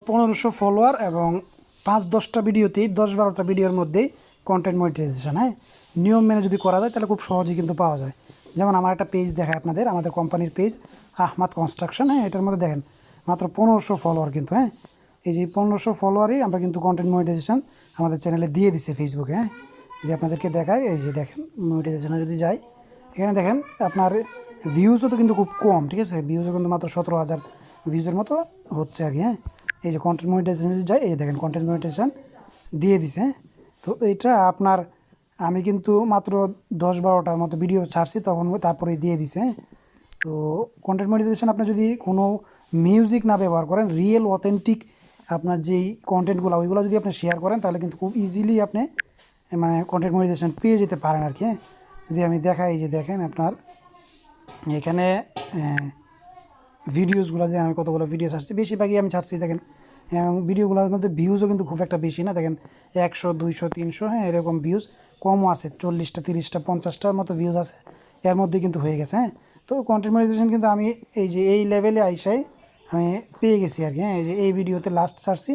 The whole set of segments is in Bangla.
1500 ফলোয়ার এবং 5-10টা ভিডিওতেই 10-12টা ভিডিওর মধ্যেই কন্টেন্ট মনিটাইজেশন। হ্যাঁ, নিয়ম মেনে যদি করা যায় তাহলে খুব সহজেই কিন্তু পাওয়া যায়। যেমন আমার একটা পেজ দেখায় আপনাদের, আমাদের কোম্পানির পেজ আহমাদ কনস্ট্রাকশন। হ্যাঁ, এটার মধ্যে দেখেন মাত্র 1500 ফলোয়ার কিন্তু। হ্যাঁ, এই যে 1500 ফলোয়ারই আমরা কিন্তু কন্টেন্ট মনিটাইজেশন আমাদের চ্যানেলে দিয়ে দিছে ফেসবুকে। হ্যাঁ, যদি আপনাদেরকে দেখায়, এই যে দেখেন মনিটাইজেশনে যদি যাই, এখানে দেখেন আপনার ভিউজও তো কিন্তু খুব কম, ঠিক আছে? ভিউজও কিন্তু মাত্র 17,000 ভিউজের মতো হচ্ছে আর কি। হ্যাঁ, এই যে কন্টেন্ট মনিটাইজেশন যদি যাই, এই দেখেন কন্টেন্ট মনিটাইজেশন দিয়ে দিছে। তো এটা আপনার আমি কিন্তু মাত্র 10-12টার মতো ভিডিও ছাড়ছি তখন, তারপরে দিয়ে দিছে। তো কন্টেন্ট মনিটাইজেশন আপনি যদি কোনো মিউজিক না ব্যবহার করেন, রিয়েল অথেন্টিক আপনার যেই কন্টেন্টগুলো ওইগুলো যদি আপনি শেয়ার করেন, তাহলে কিন্তু খুব ইজিলি আপনি মানে কন্টেন্ট মনিটাইজেশন পেয়ে যেতে পারেন আর কি। যদি আমি দেখাই, এই যে দেখেন আপনার এখানে ভিডিওসগুলো যে আমি কতগুলো ভিডিও ছাড়ছি, বেশিরভাগই আমি ছাড়ছি দেখেন। এবং ভিডিওগুলোর মধ্যে ভিউজও কিন্তু খুব একটা বেশি না, দেখেন 100, 200, 300, হ্যাঁ এরকম ভিউজ কমও আছে, 40টা, 30টা, 50টার মতো ভিউজ আছে, এর মধ্যে কিন্তু হয়ে গেছে। হ্যাঁ, তো কন্টেন্ট মনিটাইজেশন কিন্তু আমি এই যে এই লেভেলে আইসাই আমি পেয়ে গেছি আর কি। হ্যাঁ, এই যে এই ভিডিওতে লাস্ট ছাড়ছি,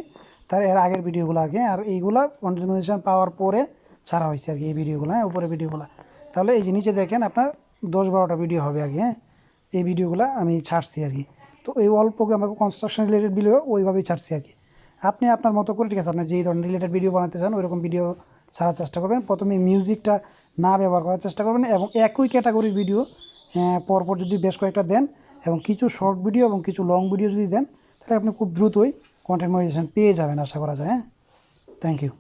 তার এর আগের ভিডিওগুলো আর কি। আর এইগুলা কন্টেন্ট মনিটাইজেশন পাওয়ার পরে ছাড়া হয়েছে আর কি এই ভিডিওগুলো। হ্যাঁ, উপরে ভিডিওগুলো তাহলে এই যে নিচে দেখেন আপনার 10-12টা ভিডিও হবে আর কি। হ্যাঁ, এই ভিডিওগুলো আমি ছাড়ছি আর কি। তো এই অল্পকে আমরা কনস্ট্রাকশন রিলেটেড ভিডিও ওইভাবেই ছাড়ছি আর কি। আপনি আপনার মতো করে, ঠিক আছে, আপনি যেই ধরনের রিলেটেড ভিডিও বানাতে চান ওইরকম ভিডিও ছাড়ার চেষ্টা করবেন। প্রথমে মিউজিকটা না ব্যবহার করার চেষ্টা করবেন এবং একই ক্যাটাগরির ভিডিও পরপর যদি বেশ কয়েকটা দেন এবং কিছু শর্ট ভিডিও এবং কিছু লং ভিডিও যদি দেন, তাহলে আপনি খুব দ্রুতই কন্টেন্ট মনিটাইজেশন পেয়ে যাবেন আশা করা যায়। হ্যাঁ, থ্যাংক ইউ।